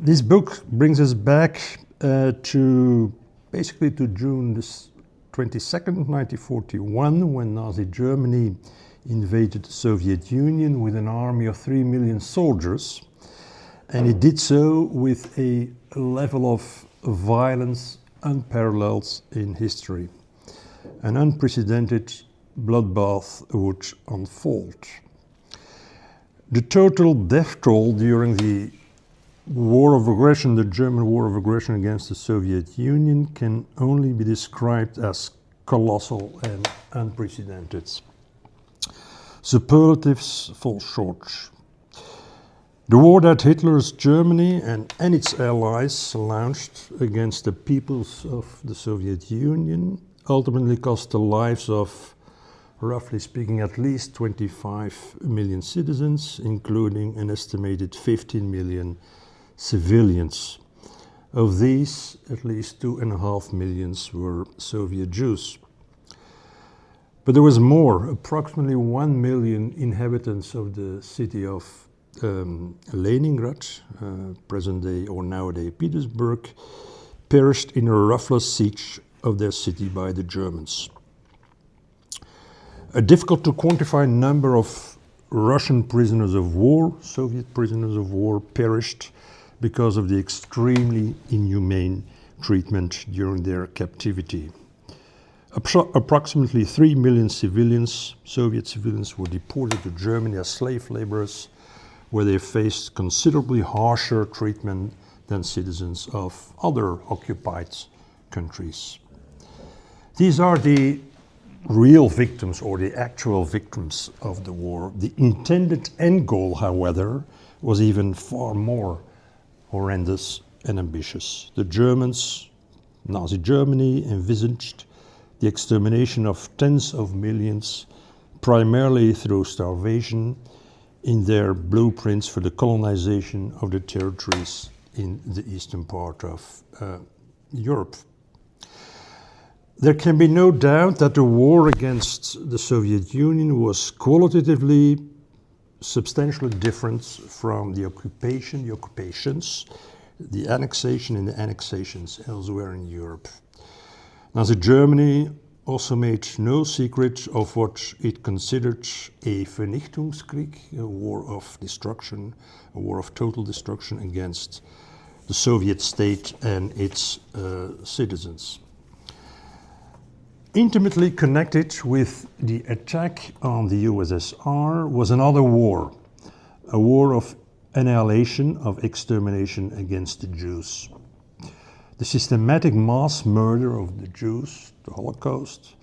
This book brings us back to basically to June 22nd, 1941, when Nazi Germany invaded the Soviet Union with an army of 3 million soldiers. And it did so with a level of violence unparalleled in history. An unprecedented bloodbath would unfold. The total death toll during the war of aggression, the German war of aggression against the Soviet Union, can only be described as colossal and unprecedented. Superlatives fall short. The war that Hitler's Germany and its allies launched against the peoples of the Soviet Union ultimately cost the lives of, roughly speaking, at least 25 million citizens, including an estimated 15 million civilians. Of these, at least 2.5 million were Soviet Jews. But there was more. Approximately 1 million inhabitants of the city of Stalingrad, present-day or nowadays Petersburg, perished in a ruthless siege of their city by the Germans. A difficult to quantify number of Russian prisoners of war, Soviet prisoners of war, perished because of the extremely inhumane treatment during their captivity. Approximately 3 million civilians, Soviet civilians, were deported to Germany as slave laborers, where they faced considerably harsher treatment than citizens of other occupied countries. These are the real victims, or the actual victims of the war. The intended end goal, however, was even far more horrendous and ambitious. The Germans, Nazi Germany, envisaged the extermination of tens of millions, primarily through starvation, in their blueprints for the colonization of the territories in the eastern part of Europe. There can be no doubt that the war against the Soviet Union was qualitatively substantially different from the occupations, the annexation and the annexations elsewhere in Europe. Nazi Germany also made no secret of what it considered a Vernichtungskrieg, a war of destruction, a war of total destruction against the Soviet state and its citizens. Intimately connected with the attack on the USSR was another war, a war of annihilation, of extermination against the Jews. The systematic mass murder of the Jews, the Holocaust,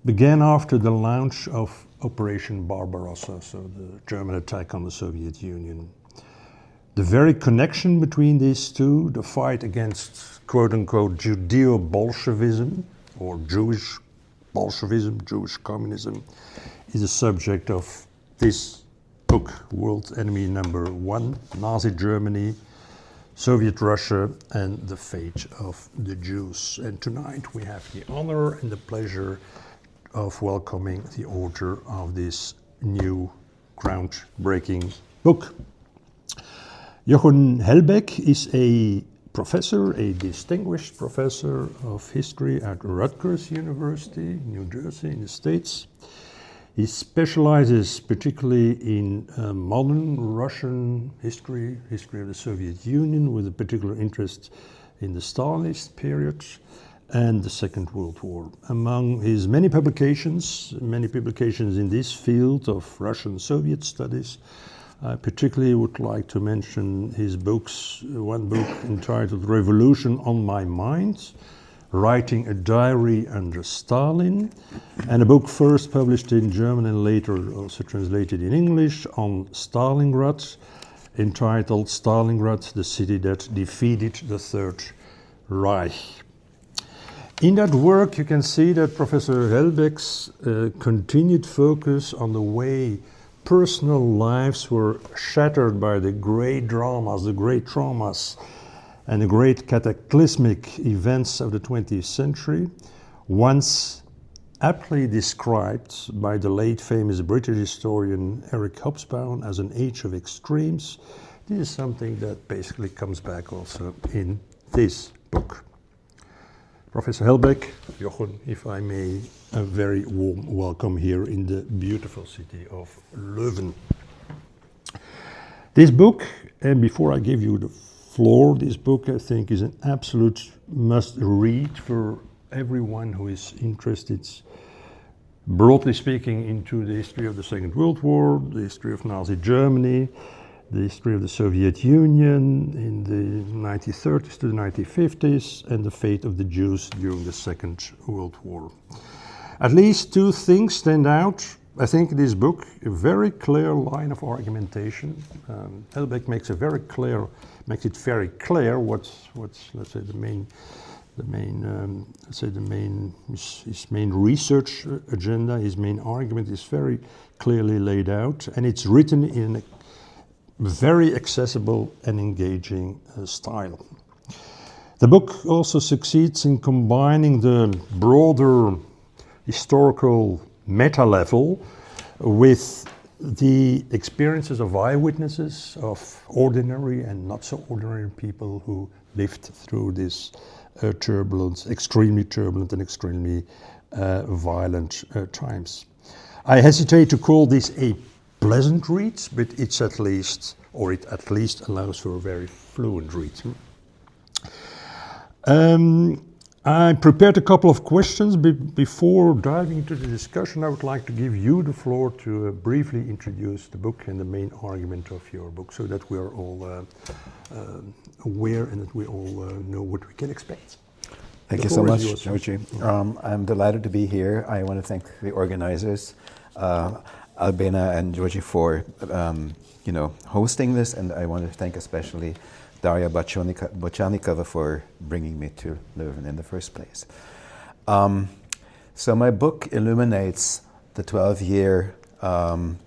began after the launch of Operation Barbarossa, so the German attack on the Soviet Union. The very connection between these two, the fight against quote-unquote Judeo-Bolshevism, or Jewish Bolshevism, Jewish communism, is the subject of this book, World Enemy Number 1, Nazi Germany, Soviet Russia, and the fate of the Jews. And tonight we have the honor and the pleasure of welcoming the author of this new groundbreaking book. Jochen Hellbeck is a professor, a distinguished professor of history at Rutgers University, New Jersey in the States. He specializes particularly in modern Russian history, history of the Soviet Union, with a particular interest in the Stalinist period and the Second World War. Among his many publications in this field of Russian-Soviet studies, I particularly would like to mention his books, one book entitled Revolution on My Mind, Writing a Diary Under Stalin, and a book first published in German and later also translated in English on Stalingrad, entitled Stalingrad, the City That Defeated the Third Reich. In that work you can see that Professor Hellbeck's continued focus on the way personal lives were shattered by the great traumas, and the great cataclysmic events of the 20th century, once aptly described by the late famous British historian Eric Hobsbawm as an age of extremes. This is something that basically comes back also in this book. Professor Hellbeck, Jochen, if I may, a very warm welcome here in the beautiful city of Leuven. This book, and before I give you the floor, this book I think is an absolute must-read for everyone who is interested, broadly speaking, into the history of the Second World War, the history of Nazi Germany, the history of the Soviet Union in the 1930s to the 1950s, and the fate of the Jews during the Second World War. At least two things stand out. I think in this book, a very clear line of argumentation. Hellbeck makes it very clear what's let's say his main research agenda, his main argument is very clearly laid out, and it's written in a very accessible and engaging style. The book also succeeds in combining the broader historical meta level with the experiences of eyewitnesses, of ordinary and not so ordinary people who lived through this extremely turbulent and extremely violent times. I hesitate to call this a pleasant read, but it at least allows for a very fluent read. I prepared a couple of questions, but before diving into the discussion, I would like to give you the floor to briefly introduce the book and the main argument of your book, so that we are all aware and that we all know what we can expect. Thank you so much, Georgi. I'm delighted to be here. I want to thank the organizers, Albina and Georgi, for hosting this, and I want to thank especially Daria Bochanikova for bringing me to Leuven in the first place. So my book illuminates the 12-year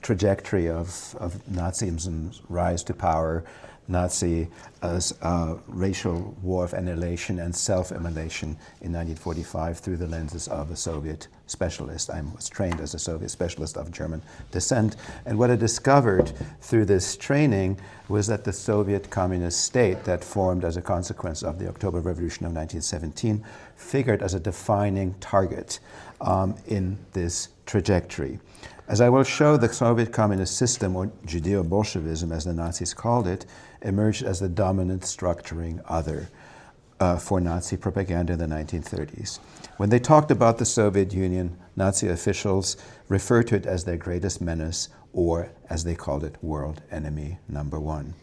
trajectory of Nazism's rise to power, Nazi as racial war of annihilation and self-immolation in 1945 through the lenses of a Soviet specialist. I was trained as a Soviet specialist of German descent, and what I discovered through this training was that the Soviet communist state that formed as a consequence of the October Revolution of 1917 figured as a defining target in this trajectory. As I will show, the Soviet communist system, or Judeo-Bolshevism as the Nazis called it, emerged as the dominant structuring other for Nazi propaganda in the 1930s. When they talked about the Soviet Union, Nazi officials referred to it as their greatest menace, or as they called it, world enemy number one.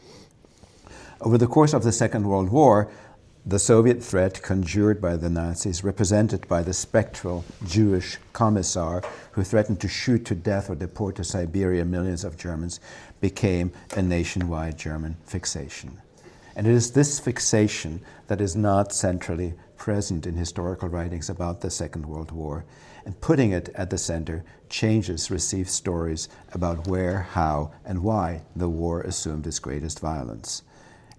Over the course of the Second World War, the Soviet threat conjured by the Nazis, represented by the spectral Jewish commissar who threatened to shoot to death or deport to Siberia millions of Germans, became a nationwide German fixation. And it is this fixation that is not centrally present in historical writings about the Second World War. And putting it at the center changes received stories about where, how, and why the war assumed its greatest violence.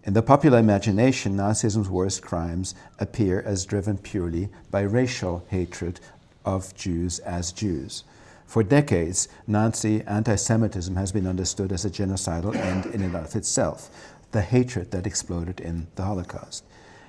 In the popular imagination, Nazism's worst crimes appear as driven purely by racial hatred of Jews as Jews. For decades, Nazi anti-Semitism has been understood as a genocidal end in and of itself, the hatred that exploded in the Holocaust.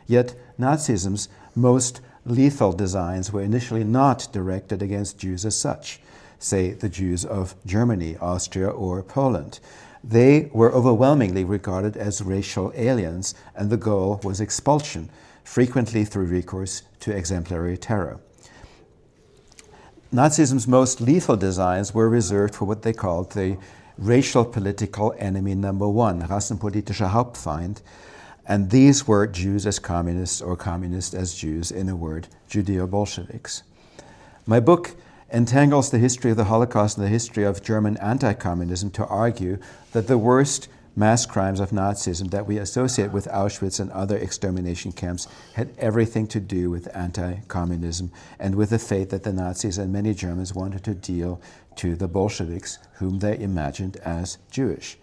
Yet, Nazism's most lethal designs were initially not directed against Jews as such, say the Jews of Germany, Austria, or Poland. They were overwhelmingly regarded as racial aliens, and the goal was expulsion, frequently through recourse to exemplary terror. Nazism's most lethal designs were reserved for what they called the racial political enemy number one, rassenpolitischer Hauptfeind, and these were Jews as communists or communists as Jews, in a word, Judeo-Bolsheviks. My book entangles the history of the Holocaust and the history of German anti-communism to argue that the worst mass crimes of Nazism that we associate with Auschwitz and other extermination camps had everything to do with anti-communism and with the fate that the Nazis and many Germans wanted to deal to the Bolsheviks, whom they imagined as Jewish.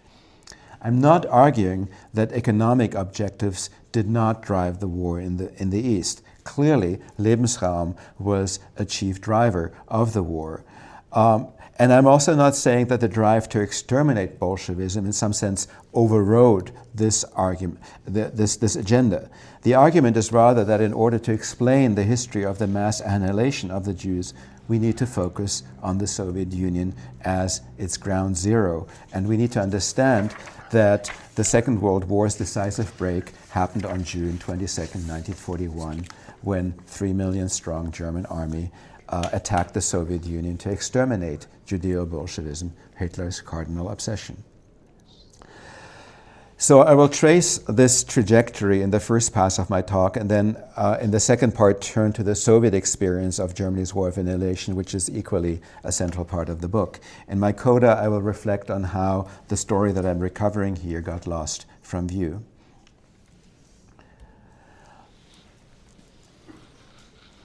I'm not arguing that economic objectives did not drive the war in the East. Clearly, Lebensraum was a chief driver of the war. And I'm also not saying that the drive to exterminate Bolshevism in some sense overrode this argument, this agenda. The argument is rather that in order to explain the history of the mass annihilation of the Jews, we need to focus on the Soviet Union as its ground zero. And we need to understand that the Second World War's decisive break happened on June 22nd, 1941, when 3 million strong German army attacked the Soviet Union to exterminate Judeo-Bolshevism, Hitler's cardinal obsession. So I will trace this trajectory in the first pass of my talk, and then in the second part turn to the Soviet experience of Germany's war of annihilation, which is equally a central part of the book. In my coda, I will reflect on how the story that I'm recovering here got lost from view.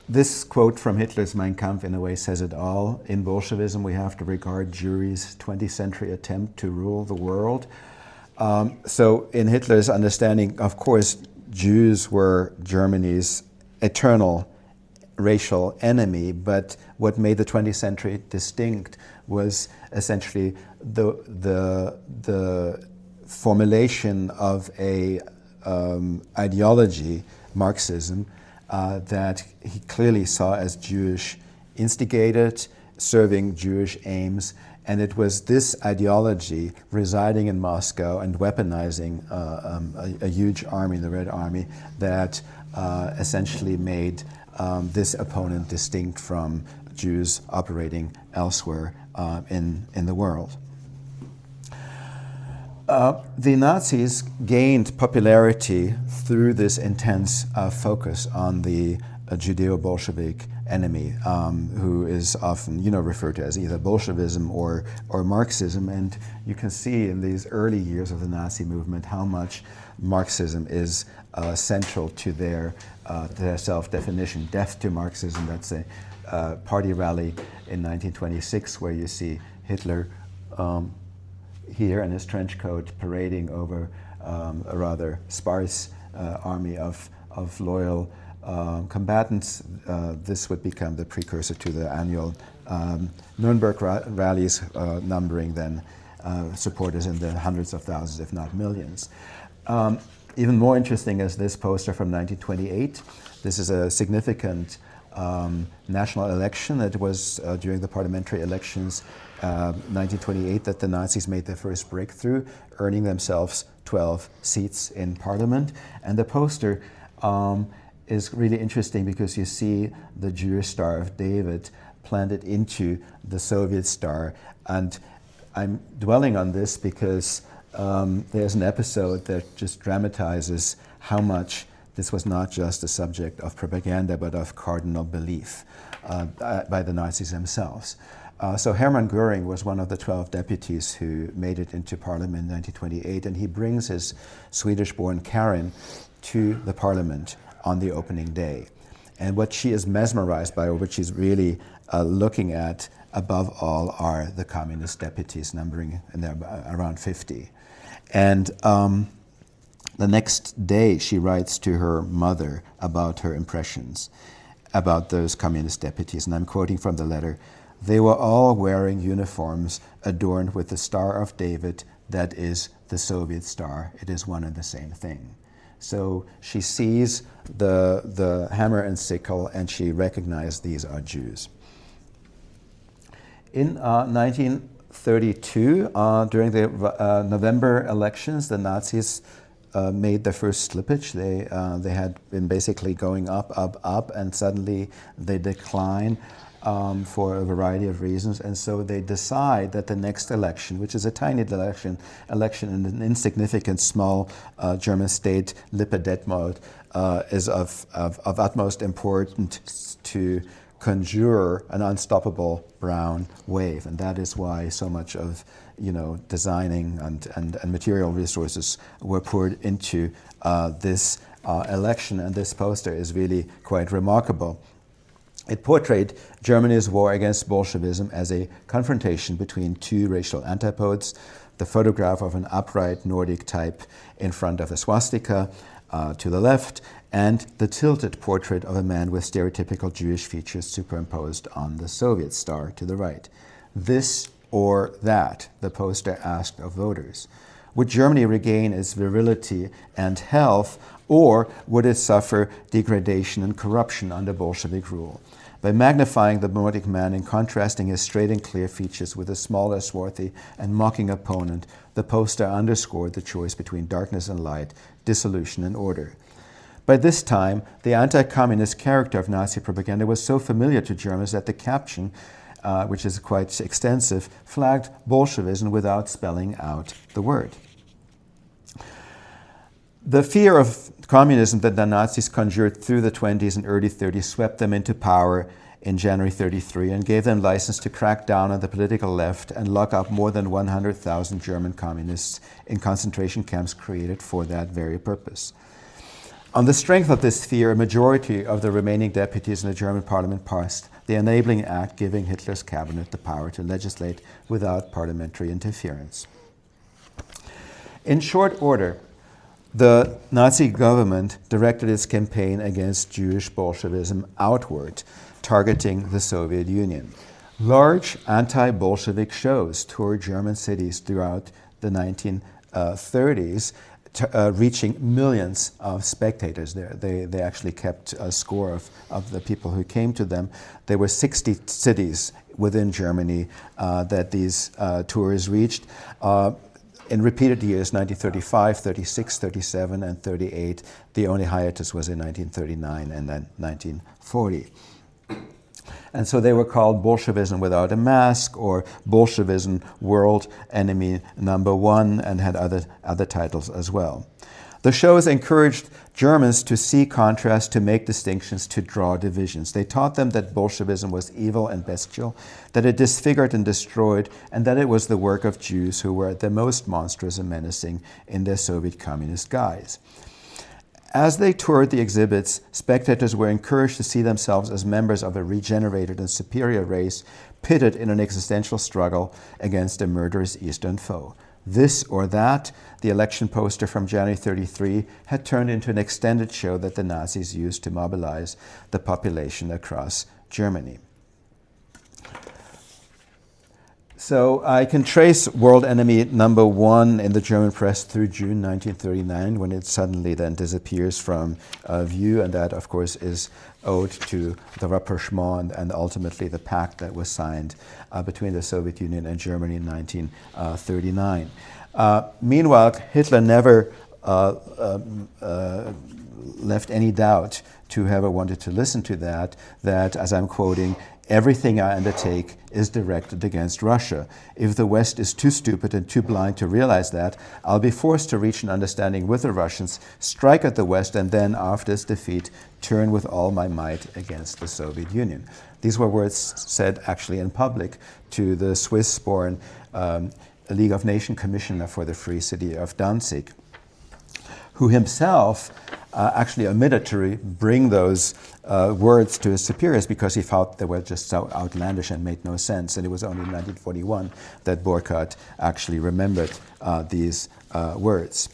This quote from Hitler's Mein Kampf in a way says it all. In Bolshevism, we have to regard Jüri's 20th century attempt to rule the world. So in Hitler's understanding, of course, Jews were Germany's eternal racial enemy, but what made the 20th century distinct was essentially the formulation of a ideology, Marxism, that he clearly saw as Jewish instigated, serving Jewish aims, and it was this ideology residing in Moscow and weaponizing a huge army, the Red Army, that essentially made this opponent distinct from Jews operating elsewhere in the world. The Nazis gained popularity through this intense focus on the Judeo-Bolshevik enemy, who is often, referred to as either Bolshevism or Marxism. And you can see in these early years of the Nazi movement how much Marxism is central to their self-definition. Death to Marxism, that's a party rally in 1926 where you see Hitler here in his trench coat parading over a rather sparse army of loyal combatants. This would become the precursor to the annual Nuremberg rallies, numbering then supporters in the hundreds of thousands, if not millions. Even more interesting is this poster from 1928. This is a significant national election. It was during the parliamentary elections 1928 that the Nazis made their first breakthrough, earning themselves 12 seats in parliament. And the poster is really interesting because you see the Jewish Star of David planted into the Soviet star. And I'm dwelling on this because there's an episode that just dramatizes how much this was not just a subject of propaganda, but of cardinal belief by the Nazis themselves. So Hermann Göring was one of the 12 deputies who made it into parliament in 1928, and he brings his Swedish-born Karin to the parliament on the opening day. And what she is mesmerized by, or what she's really looking at above all, are the communist deputies, numbering around 50. And the next day she writes to her mother about her impressions about those communist deputies, and I'm quoting from the letter. They were all wearing uniforms adorned with the Star of David, that is the Soviet star. It is one and the same thing. So she sees the hammer and sickle, and she recognized these are Jews. In 1932, during the November elections, the Nazis made their first slippage. They had been basically going up, and suddenly they decline for a variety of reasons. And so they decide that the next election, which is a tiny election in an insignificant small German state, Lippe-Detmold, is of utmost importance to conjure an unstoppable brown wave. And that is why so much of designing and material resources were poured into this election. And this poster is really quite remarkable. It portrayed Germany's war against Bolshevism as a confrontation between two racial antipodes, the photograph of an upright Nordic type in front of a swastika to the left, and the tilted portrait of a man with stereotypical Jewish features superimposed on the Soviet star to the right. this or that, the poster asked of voters. Would Germany regain its virility and health, or would it suffer degradation and corruption under Bolshevik rule? By magnifying the Nordic man and contrasting his straight and clear features with a smaller, swarthy, and mocking opponent, the poster underscored the choice between darkness and light, dissolution and order. By this time, the anti-communist character of Nazi propaganda was so familiar to Germans that the caption, which is quite extensive, flagged Bolshevism without spelling out the word. The fear of communism that the Nazis conjured through the 20s and early 30s swept them into power in January 33 and gave them license to crack down on the political left and lock up more than 100,000 German communists in concentration camps created for that very purpose. On the strength of this fear, a majority of the remaining deputies in the German parliament passed the Enabling Act, giving Hitler's cabinet the power to legislate without parliamentary interference. In short order, the Nazi government directed its campaign against Jewish Bolshevism outward, targeting the Soviet Union. Large anti-Bolshevik shows toured German cities throughout the 1930s, reaching millions of spectators there. They actually kept a score of the people who came to them. There were 60 cities within Germany that these tours reached. In repeated years, 1935, 36, 37, and 38. The only hiatus was in 1939 and then 1940. And so they were called Bolshevism Without a Mask or Bolshevism World Enemy Number One, and had other titles as well. The shows encouraged Germans to see contrast, to make distinctions, to draw divisions. They taught them that Bolshevism was evil and bestial, that it disfigured and destroyed, and that it was the work of Jews who were the most monstrous and menacing in their Soviet communist guise. As they toured the exhibits, spectators were encouraged to see themselves as members of a regenerated and superior race, pitted in an existential struggle against a murderous Eastern foe. This or that, the election poster from January 33, had turned into an extended show that the Nazis used to mobilize the population across Germany. So I can trace World Enemy Number One in the German press through June 1939, when it suddenly then disappears from view, and that, of course, is owed to the rapprochement and ultimately the pact that was signed between the Soviet Union and Germany in 1939. Meanwhile, Hitler never left any doubt to whoever wanted to listen to that, as I'm quoting, "Everything I undertake is directed against Russia. If the West is too stupid and too blind to realize that, I'll be forced to reach an understanding with the Russians, strike at the West, and then, after its defeat, turn with all my might against the Soviet Union." These were words said actually in public to the Swiss-born League of Nations Commissioner for the Free City of Danzig, who himself actually omitted to bring those words to his superiors because he felt they were just so outlandish and made no sense. And it was only in 1941 that Burckhardt actually remembered these words.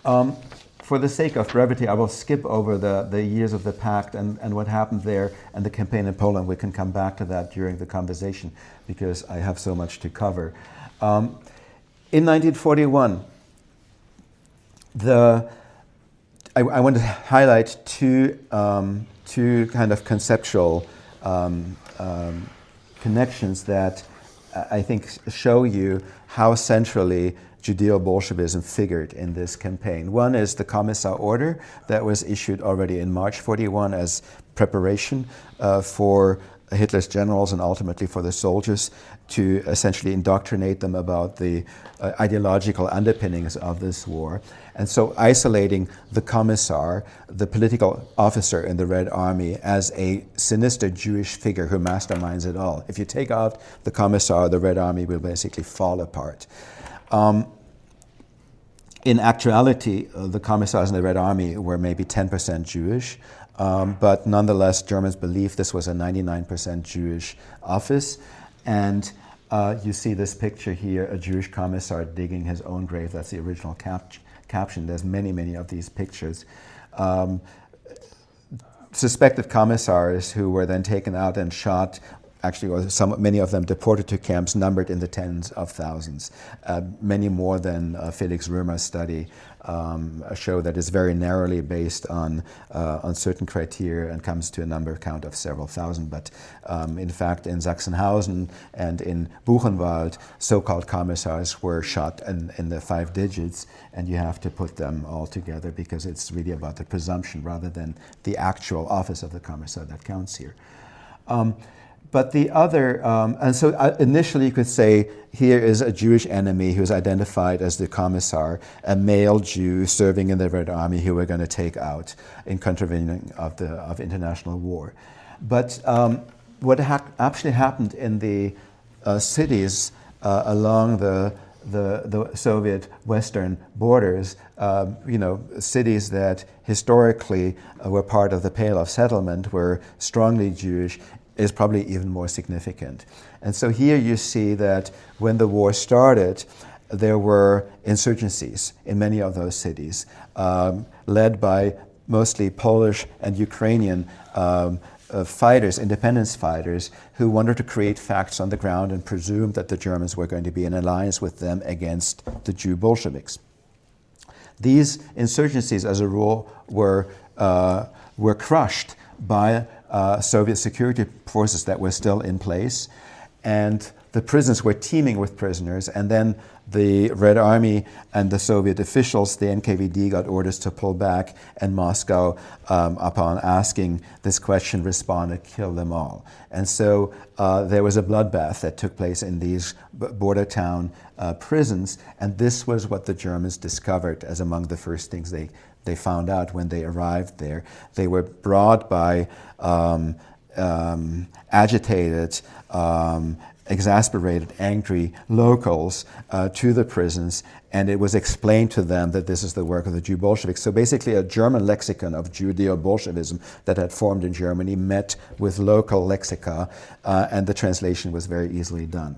For the sake of brevity, I will skip over the years of the pact and what happened there and the campaign in Poland. We can come back to that during the conversation because I have so much to cover. In 1941, I want to highlight two kind of conceptual connections that I think show you how centrally Judeo-Bolshevism figured in this campaign. One is the Commissar Order that was issued already in March 41 as preparation for Hitler's generals and ultimately for the soldiers to essentially indoctrinate them about the ideological underpinnings of this war. And so isolating the Commissar, the political officer in the Red Army, as a sinister Jewish figure who masterminds it all. If you take out the Commissar, the Red Army will basically fall apart. In actuality, the Commissars in the Red Army were maybe 10% Jewish, but nonetheless, Germans believed this was a 99% Jewish office. And you see this picture here, a Jewish commissar digging his own grave. That's the original caption. There's many, many of these pictures. Suspected commissars who were then taken out and shot actually, or many of them deported to camps, numbered in the tens of thousands. Many more than Felix Römer's study show that is very narrowly based on certain criteria and comes to a number count of several thousand. But in fact, in Sachsenhausen and in Buchenwald, so-called commissars were shot in the 5 digits, and you have to put them all together because it's really about the presumption rather than the actual office of the commissar that counts here. But the other, and so initially you could say, here is a Jewish enemy who's identified as the commissar, a male Jew serving in the Red Army who we're going to take out in contravening of international war. But what actually happened in the cities along the Soviet western borders, cities that historically were part of the Pale of Settlement, were strongly Jewish, is probably even more significant. And so here you see that when the war started, there were insurgencies in many of those cities, led by mostly Polish and Ukrainian fighters, independence fighters, who wanted to create facts on the ground and presumed that the Germans were going to be in alliance with them against the Jew Bolsheviks. These insurgencies, as a rule, were crushed by Soviet security forces that were still in place, and the prisons were teeming with prisoners, and then the Red Army and the Soviet officials, the NKVD, got orders to pull back, and Moscow, upon asking this question, responded, kill them all. And so there was a bloodbath that took place in these border town prisons, and this was what the Germans discovered as among the first things they found out when they arrived there. They were brought by agitated, exasperated, angry locals to the prisons, and it was explained to them that this is the work of the Jew Bolsheviks. So basically a German lexicon of Judeo-Bolshevism that had formed in Germany met with local lexica, and the translation was very easily done.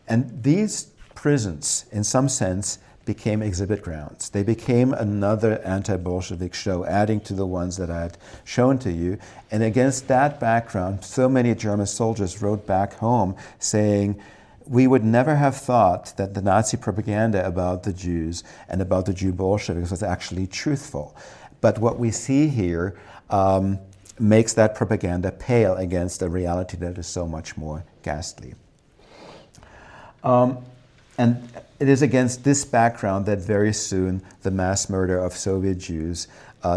And these prisons, in some sense, became exhibit grounds. They became another anti-Bolshevik show, adding to the ones that I had shown to you. And against that background, so many German soldiers wrote back home saying, we would never have thought that the Nazi propaganda about the Jews and about the Jew Bolsheviks was actually truthful. But what we see here makes that propaganda pale against a reality that is so much more ghastly. And it is against this background that very soon the mass murder of Soviet Jews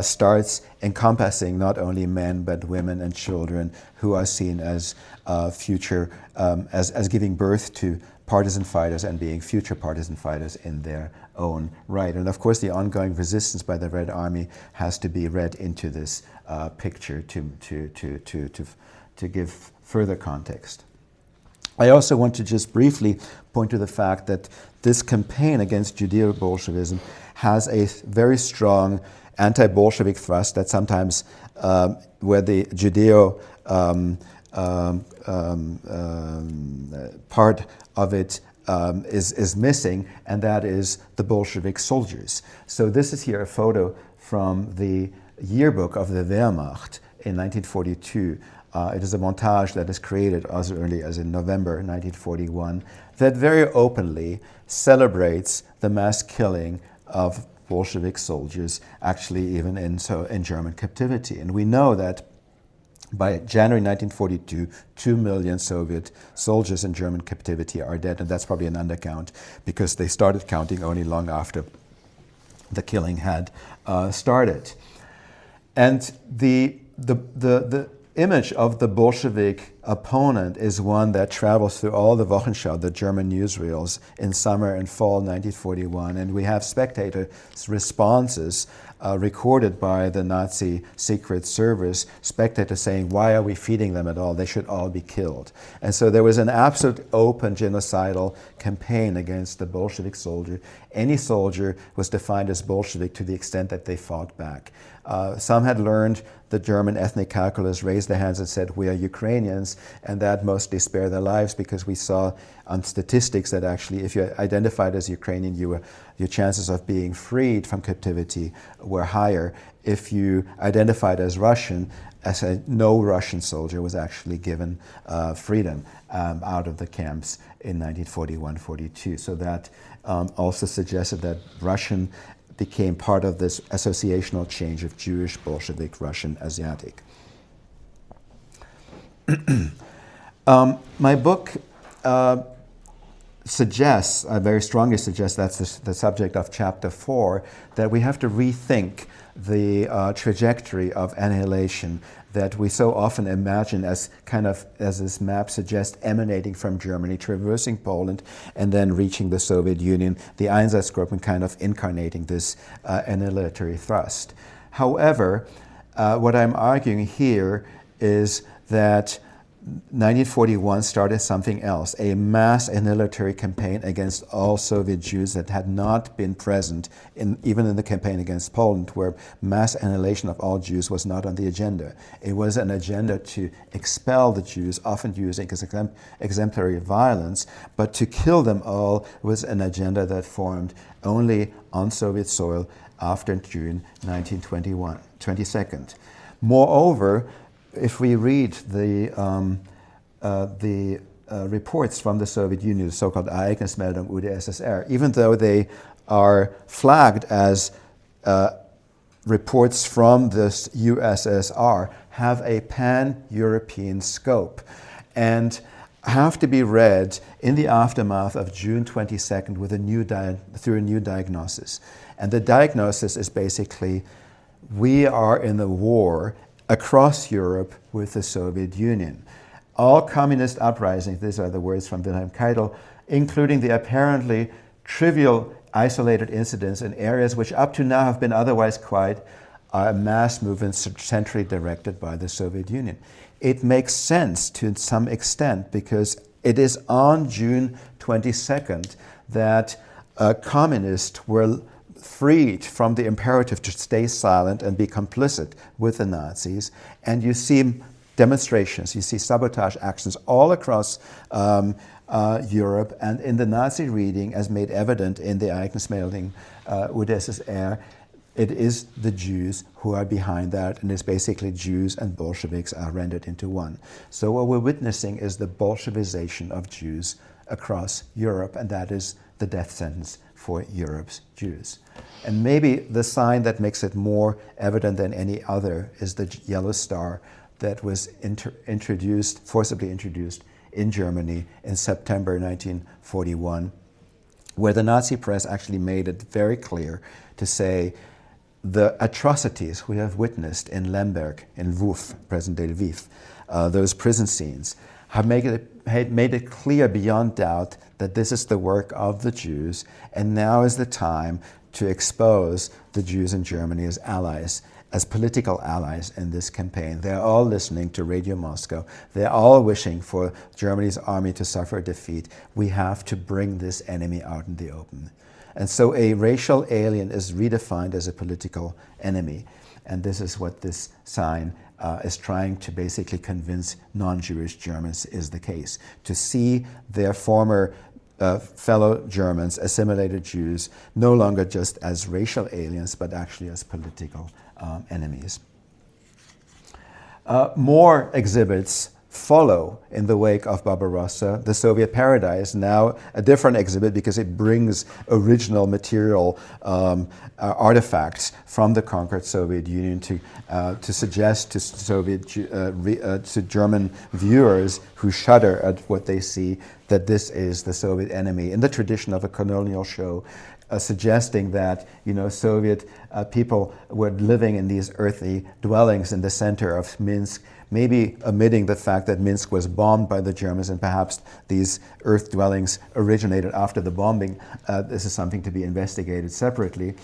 starts encompassing not only men but women and children who are seen as as giving birth to partisan fighters and being future partisan fighters in their own right. And of course the ongoing resistance by the Red Army has to be read into this picture to give further context. I also want to just briefly point to the fact that this campaign against Judeo-Bolshevism has a very strong anti-Bolshevik thrust that sometimes, where the Judeo part of it is missing, and that is the Bolshevik soldiers. So this is here a photo from the yearbook of the Wehrmacht in 1942. It is a montage that is created as early as in November 1941 that very openly celebrates the mass killing of Bolshevik soldiers, actually even in German captivity. And we know that by January 1942, 2 million Soviet soldiers in German captivity are dead, and that's probably an undercount because they started counting only long after the killing had started. And the image of the Bolshevik opponent is one that travels through all the Wochenschau, the German newsreels, in summer and fall 1941. And we have spectators' responses recorded by the Nazi Secret Service, spectators saying, why are we feeding them at all? They should all be killed. And so there was an absolute open genocidal campaign against the Bolshevik soldier. Any soldier was defined as Bolshevik to the extent that they fought back. Some had learned the German ethnic calculus raised their hands and said, we are Ukrainians, and that mostly spared their lives because we saw on statistics that actually if you identified as Ukrainian, your chances of being freed from captivity were higher. If you identified as Russian, no Russian soldier was actually given freedom out of the camps in 1941-42. So that also suggested that Russian became part of this associational change of Jewish, Bolshevik, Russian, Asiatic. My book suggests, I very strongly suggest, that's the subject of chapter 4, that we have to rethink the trajectory of annihilation that we so often imagine as kind of, as this map suggests, emanating from Germany, traversing Poland, and then reaching the Soviet Union, the Einsatzgruppen kind of incarnating this annihilatory thrust. However, what I'm arguing here is that 1941 started something else, a mass annihilatory campaign against all Soviet Jews that had not been present even in the campaign against Poland, where mass annihilation of all Jews was not on the agenda. It was an agenda to expel the Jews, often using exemplary violence, but to kill them all was an agenda that formed only on Soviet soil after June 1922. Moreover, if we read the reports from the Soviet Union, the so-called Ereignismeldung UdSSR, even though they are flagged as reports from the USSR, have a pan-European scope and have to be read in the aftermath of June 22nd with through a new diagnosis. And the diagnosis is basically, we are in a war across Europe with the Soviet Union. All communist uprisings, these are the words from Wilhelm Keitel, including the apparently trivial isolated incidents in areas which up to now have been otherwise quiet, are mass movements centrally directed by the Soviet Union. It makes sense to some extent because it is on June 22nd that communists were freed from the imperative to stay silent and be complicit with the Nazis. And you see demonstrations, you see sabotage actions all across Europe, and in the Nazi reading, as made evident in the Ereignismeldung UdSSR, it is the Jews who are behind that, and it's basically Jews and Bolsheviks are rendered into one. So what we're witnessing is the Bolshevization of Jews across Europe, and that is the death sentence for Europe's Jews. And maybe the sign that makes it more evident than any other is the yellow star that was forcibly introduced in Germany in September 1941, where the Nazi press actually made it very clear to say the atrocities we have witnessed in Lemberg, in Lviv, present-day Lviv, those prison scenes, have made it clear beyond doubt that this is the work of the Jews, and now is the time to expose the Jews in Germany as allies, as political allies in this campaign. They're all listening to Radio Moscow. They're all wishing for Germany's army to suffer defeat. We have to bring this enemy out in the open. And so a racial alien is redefined as a political enemy. And this is what this sign is trying to basically convince non-Jewish Germans is the case. To see their former fellow Germans, assimilated Jews, no longer just as racial aliens, but actually as political enemies. More exhibits follow in the wake of Barbarossa. The Soviet Paradise, now a different exhibit because it brings original material artifacts from the conquered Soviet Union to suggest to to German viewers who shudder at what they see that this is the Soviet enemy in the tradition of a colonial show. Suggesting that Soviet people were living in these earthly dwellings in the center of Minsk, maybe omitting the fact that Minsk was bombed by the Germans and perhaps these earth dwellings originated after the bombing. This is something to be investigated separately.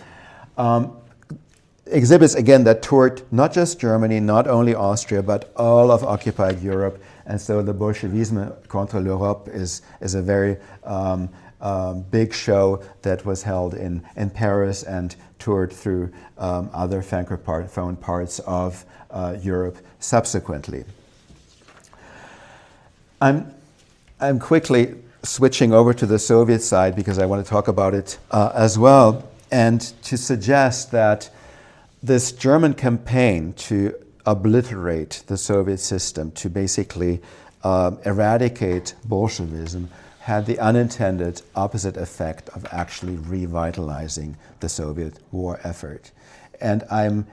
Exhibits, again, that toured not just Germany, not only Austria, but all of occupied Europe. And so the Bolchevisme contre l'Europe is a very big show that was held in Paris and toured through other francophone parts of Europe subsequently. I'm quickly switching over to the Soviet side because I want to talk about it as well, and to suggest that this German campaign to obliterate the Soviet system, to basically eradicate Bolshevism, had the unintended opposite effect of actually revitalizing the Soviet war effort. And I'm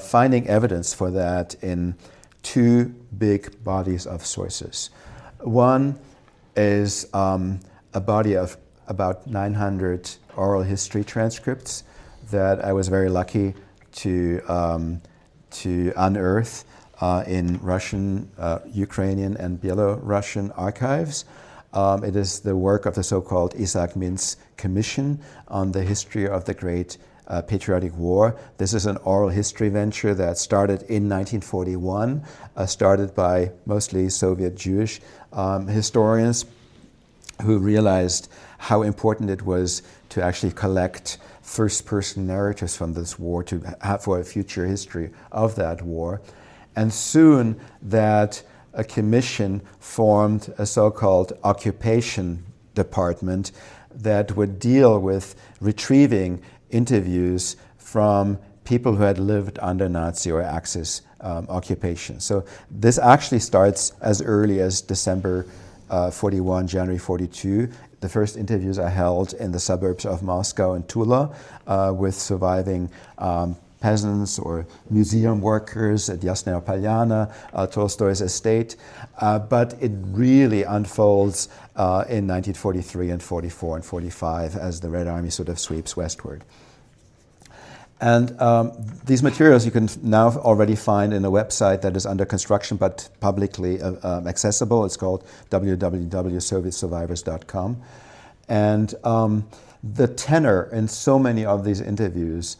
finding evidence for that in two big bodies of sources. One is a body of about 900 oral history transcripts that I was very lucky to unearth in Russian, Ukrainian, and Belarusian archives. It is the work of the so-called Isaac Mintz Commission on the history of the Great Patriotic War. This is an oral history venture that started in 1941, started by mostly Soviet Jewish historians who realized how important it was to actually collect first-person narratives from this war to have for a future history of that war. And soon that a commission formed a so-called occupation department that would deal with retrieving interviews from people who had lived under Nazi or Axis occupation. So this actually starts as early as December 41, January 42. The first interviews are held in the suburbs of Moscow and Tula with surviving peasants or museum workers at Yasnaya Polyana, Tolstoy's estate. But it really unfolds in 1943 and 44 and 45 as the Red Army sort of sweeps westward. And these materials you can now already find in a website that is under construction but publicly accessible. It's called www.sovietsurvivors.com. And the tenor in so many of these interviews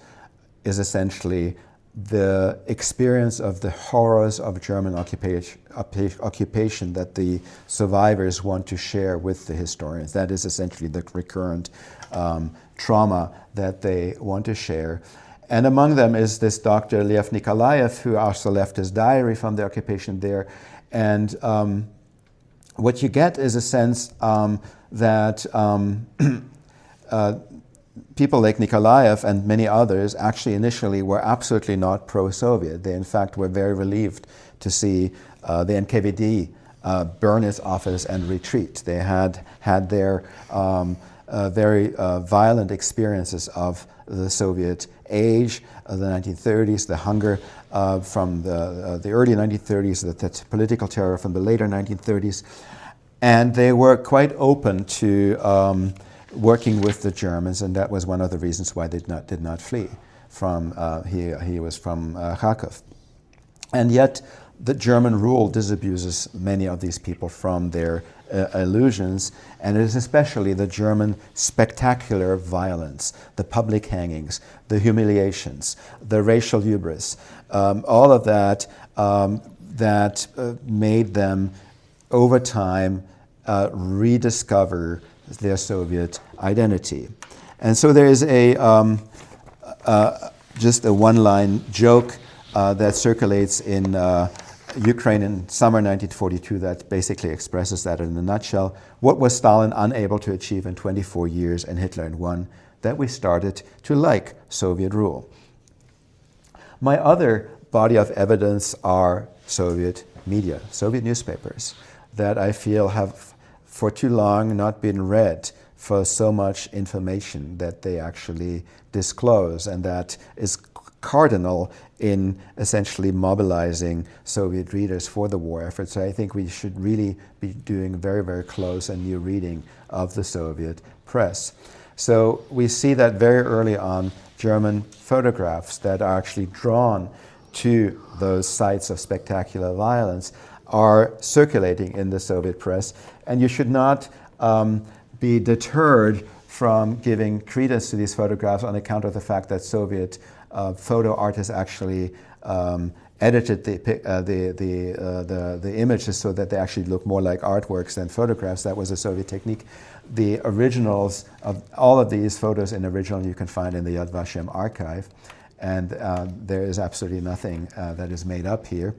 is essentially the experience of the horrors of German occupation that the survivors want to share with the historians. That is essentially the recurrent trauma that they want to share. And among them is this Dr. Lev Nikolaev, who also left his diary from the occupation there. And what you get is a sense that people like Nikolaev and many others actually initially were absolutely not pro-Soviet. They in fact were very relieved to see the NKVD burn its office and retreat. They had their very violent experiences of the Soviet age, the 1930s, the hunger from the early 1930s, the political terror from the later 1930s. And they were quite open to working with the Germans, and that was one of the reasons why they did not flee from, he was from Kharkov. And yet the German rule disabuses many of these people from their illusions, and it is especially the German spectacular violence, the public hangings, the humiliations, the racial hubris, all of that that made them over time rediscover their Soviet identity. And so there is a just a one-line joke that circulates in Ukraine in summer 1942 that basically expresses that in a nutshell. What was Stalin unable to achieve in 24 years and Hitler in one? That we started to like Soviet rule. My other body of evidence are Soviet media, Soviet newspapers, that I feel have for too long not been read for so much information that they actually disclose, and that is cardinal in essentially mobilizing Soviet readers for the war effort. So I think we should really be doing very, very close and new reading of the Soviet press. So we see that very early on, German photographs that are actually drawn to those sites of spectacular violence are circulating in the Soviet press, and you should not be deterred from giving credence to these photographs on account of the fact that Soviet photo artists actually edited the images so that they actually look more like artworks than photographs. That was a Soviet technique. The originals of all of these photos in original you can find in the Yad Vashem archive, and there is absolutely nothing that is made up here.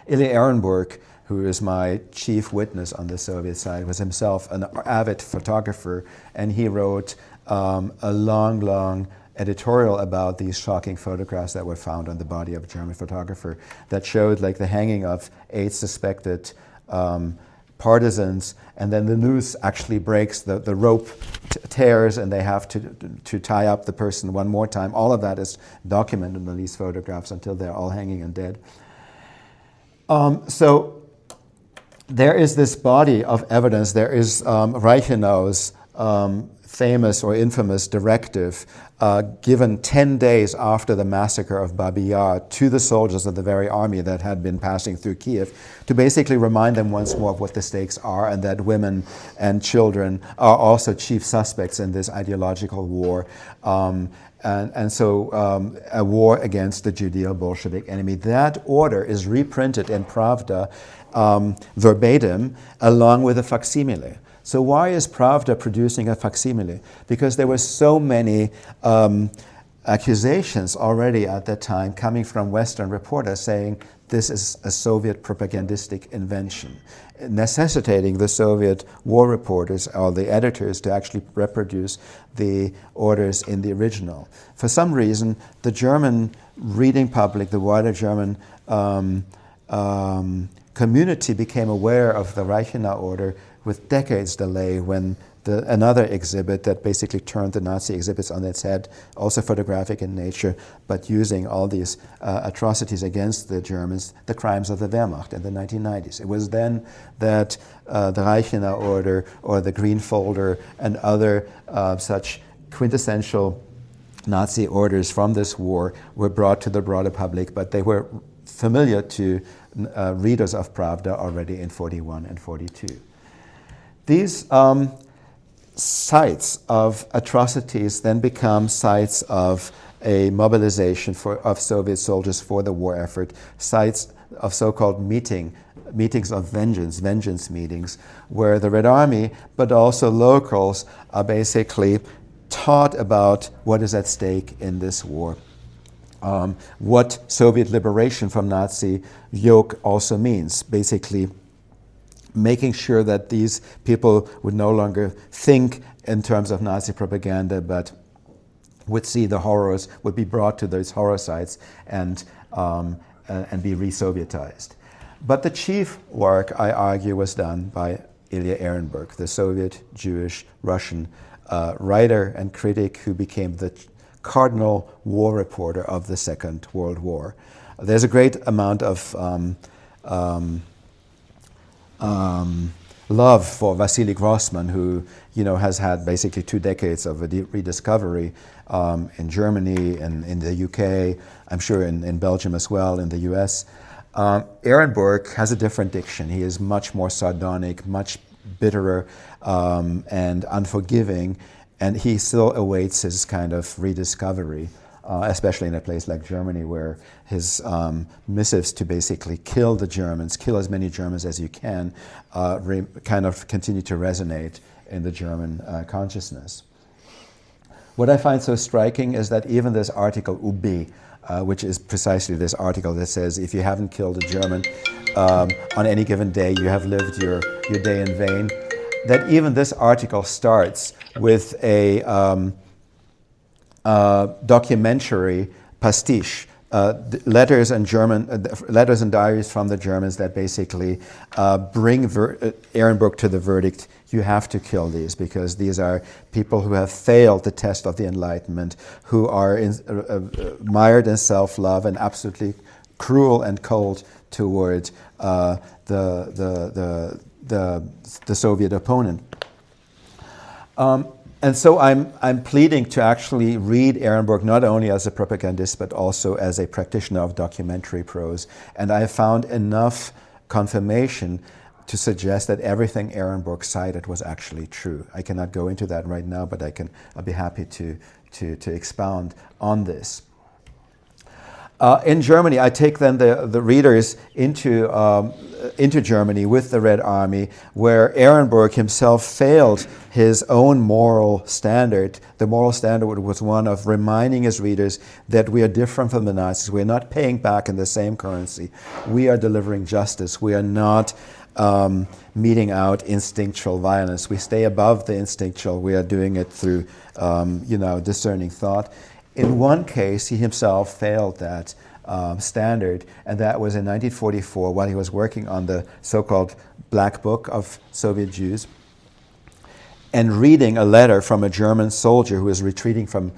Ilya Ehrenburg, who is my chief witness on the Soviet side, was himself an avid photographer, and he wrote a long editorial about these shocking photographs that were found on the body of a German photographer that showed like the hanging of 8 suspected partisans, and then the noose actually breaks, the rope tears, and they have to tie up the person one more time. All of that is documented in these photographs until they're all hanging and dead. So there is this body of evidence. There is Reichenau's famous or infamous directive given 10 days after the massacre of Babi Yar to the soldiers of the very army that had been passing through Kiev to basically remind them once more of what the stakes are and that women and children are also chief suspects in this ideological war. And so a war against the Judeo-Bolshevik enemy. That order is reprinted in Pravda verbatim along with a facsimile. So why is Pravda producing a facsimile? Because there were so many accusations already at that time coming from Western reporters saying this is a Soviet propagandistic invention, necessitating the Soviet war reporters or the editors to actually reproduce the orders in the original. For some reason, the German reading public, the wider German community became aware of the Reichenau order with decades delay when another exhibit that basically turned the Nazi exhibits on its head, also photographic in nature, but using all these atrocities against the Germans, the crimes of the Wehrmacht in the 1990s. It was then that the Reichenau order or the Green Folder and other such quintessential Nazi orders from this war were brought to the broader public, but they were familiar to readers of Pravda already in 41 and 42. These sites of atrocities then become sites of a mobilization of Soviet soldiers for the war effort, sites of so-called meetings of vengeance meetings, where the Red Army, but also locals, are basically taught about what is at stake in this war. What Soviet liberation from Nazi yoke also means, basically making sure that these people would no longer think in terms of Nazi propaganda, but would see the horrors, would be brought to those horror sites and be re-Sovietized. But the chief work, I argue, was done by Ilya Ehrenburg, the Soviet, Jewish, Russian writer and critic who became the cardinal war reporter of the Second World War. There's a great amount of love for Wassily Grossman, who has had basically 2 decades of rediscovery in Germany and in the UK, I'm sure in Belgium as well, in the US. Ehrenburg has a different diction. He is much more sardonic, much bitterer and unforgiving, and he still awaits his kind of rediscovery. Especially in a place like Germany, where his missives to basically kill the Germans, kill as many Germans as you can, kind of continue to resonate in the German consciousness. What I find so striking is that even this article, Ubi, which is precisely this article that says if you haven't killed a German on any given day, you have lived your day in vain, that even this article starts with a documentary pastiche, letters and diaries from the Germans that basically bring Ehrenburg to the verdict: you have to kill these because these are people who have failed the test of the Enlightenment, who are mired in self-love and absolutely cruel and cold toward the Soviet opponent. And so I'm pleading to actually read Ehrenburg not only as a propagandist, but also as a practitioner of documentary prose. And I have found enough confirmation to suggest that everything Ehrenburg cited was actually true. I cannot go into that right now, but I'll be happy to expound on this. In Germany, I take then the readers into Germany with the Red Army, where Ehrenburg himself failed his own moral standard. The moral standard was one of reminding his readers that we are different from the Nazis. We are not paying back in the same currency. We are delivering justice. We are not meting out instinctual violence. We stay above the instinctual. We are doing it through, discerning thought. In one case, he himself failed that standard, and that was in 1944 while he was working on the so-called Black Book of Soviet Jews and reading a letter from a German soldier who was retreating from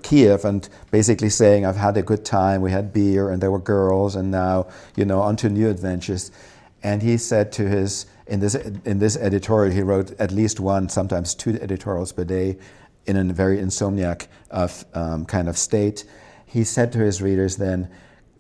Kiev and basically saying, I've had a good time, we had beer and there were girls, and now, on to new adventures. And he said to his, in this editorial, he wrote at least one, sometimes two editorials per day in a very insomniac kind of state. He said to his readers then,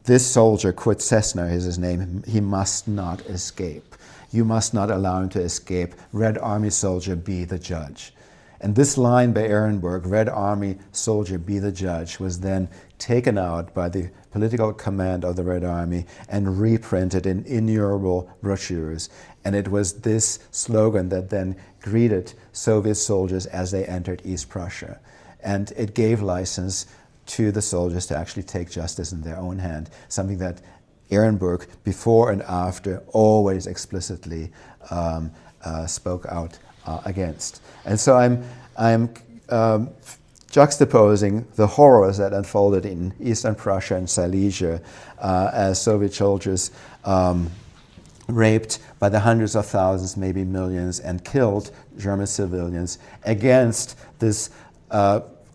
this soldier, Kurt Sessner is his name, he must not escape. You must not allow him to escape. Red Army soldier, be the judge. And this line by Ehrenburg, Red Army soldier, be the judge, was then taken out by the political command of the Red Army and reprinted in innumerable brochures. And it was this slogan that then greeted Soviet soldiers as they entered East Prussia. And it gave license to the soldiers to actually take justice in their own hand, something that Ehrenburg, before and after, always explicitly spoke out against. And so I'm juxtaposing the horrors that unfolded in Eastern Prussia and Silesia as Soviet soldiers raped by the hundreds of thousands, maybe millions, and killed German civilians against this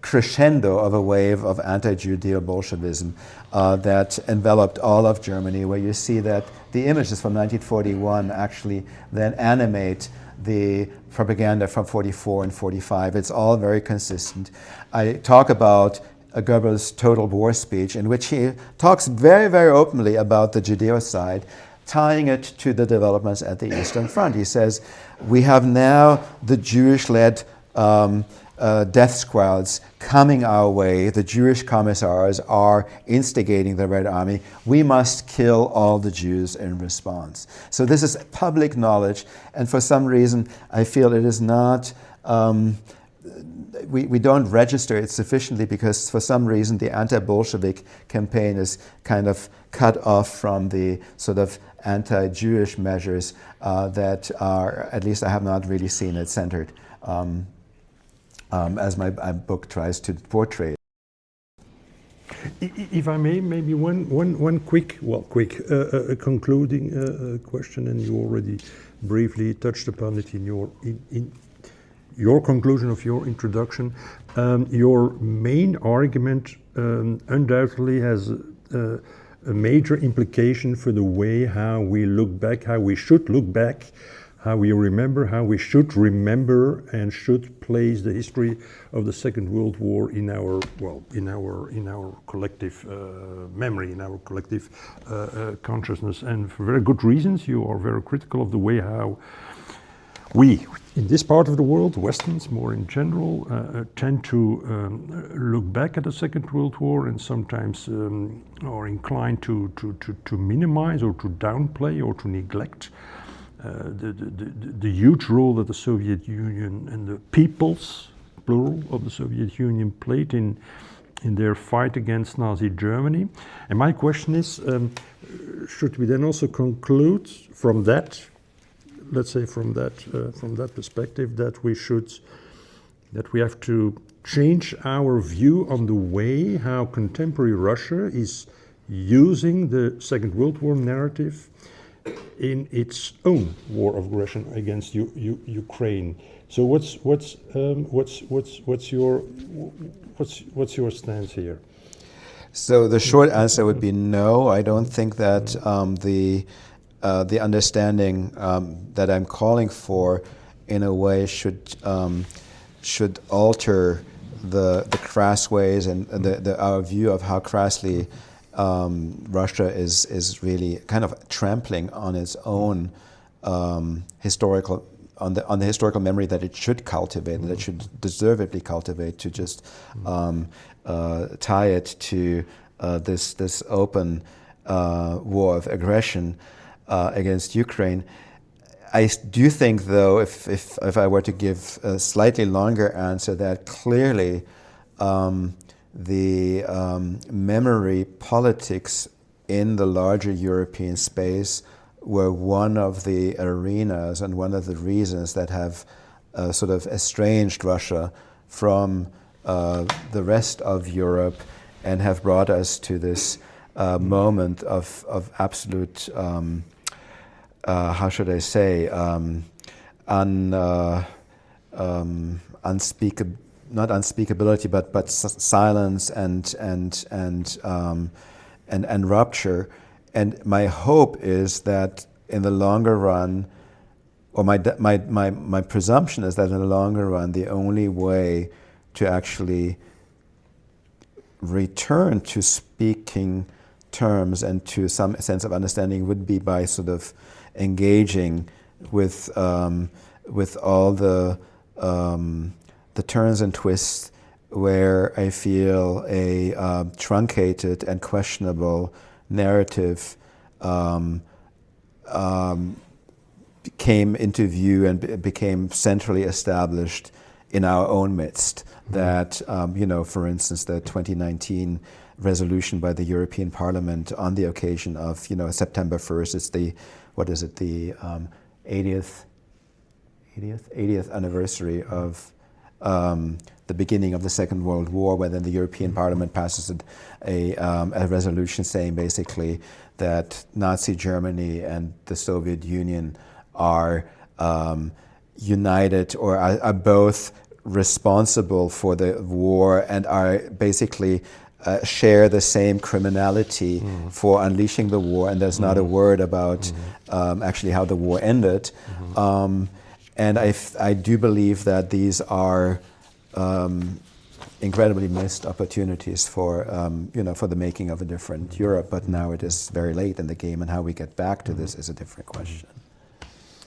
crescendo of a wave of anti-Judeo-Bolshevism that enveloped all of Germany, where you see that the images from 1941 actually then animate the propaganda from 44 and 45. It's all very consistent. I talk about Goebbels' total war speech, in which he talks very, very openly about the Judeo-side, tying it to the developments at the Eastern Front. He says, we have now the Jewish-led death squads coming our way. The Jewish commissars are instigating the Red Army. We must kill all the Jews in response. So this is public knowledge, and for some reason I feel it is not, we don't register it sufficiently because for some reason the anti-Bolshevik campaign is kind of cut off from the sort of anti-Jewish measures that are, at least I have not really seen it centered. As my book tries to portray. If I may, maybe one quick concluding question, and you already briefly touched upon it in your conclusion of your introduction. Your main argument undoubtedly has a major implication for the way how we look back, how we should look back, how we remember, how we should remember and should place the history of the Second World War in our collective memory, in our collective consciousness. And for very good reasons, you are very critical of the way how we, in this part of the world, Westerns more in general, tend to look back at the Second World War and sometimes are inclined to minimize or to downplay or to neglect the huge role that the Soviet Union and the peoples, plural, of the Soviet Union played in their fight against Nazi Germany. And my question is, should we then also conclude from that, let's say from that perspective, that we have to change our view on the way how contemporary Russia is using the Second World War narrative in its own war of aggression against Ukraine? So what's your stance here? So the short answer would be no. I don't think that the understanding that I'm calling for, in a way, should alter the crass ways and our view of how crassly Russia is really kind of trampling on its own historical, on the historical memory that it should cultivate, that it should deservedly cultivate, to just tie it to this open war of aggression against Ukraine. I do think, though, if I were to give a slightly longer answer, that clearly the memory politics in the larger European space were one of the arenas and one of the reasons that have sort of estranged Russia from the rest of Europe and have brought us to this moment of absolute how should I say, not unspeakability, but silence and rupture. And my hope is that in the longer run, or my presumption is that in the longer run, the only way to actually return to speaking terms and to some sense of understanding would be by sort of engaging with all the turns and twists where I feel a truncated and questionable narrative came into view and became centrally established in our own midst. That, for instance, the 2019 resolution by the European Parliament on the occasion of, September 1st, it's the 80th anniversary of the beginning of the Second World War, where then the European Parliament passes a resolution saying basically that Nazi Germany and the Soviet Union are united, or are both responsible for the war, and are basically share the same criminality for unleashing the war, and there's not a word about actually how the war ended. And I do believe that these are incredibly missed opportunities for for the making of a different Europe. But now it is very late in the game, and how we get back to this is a different question.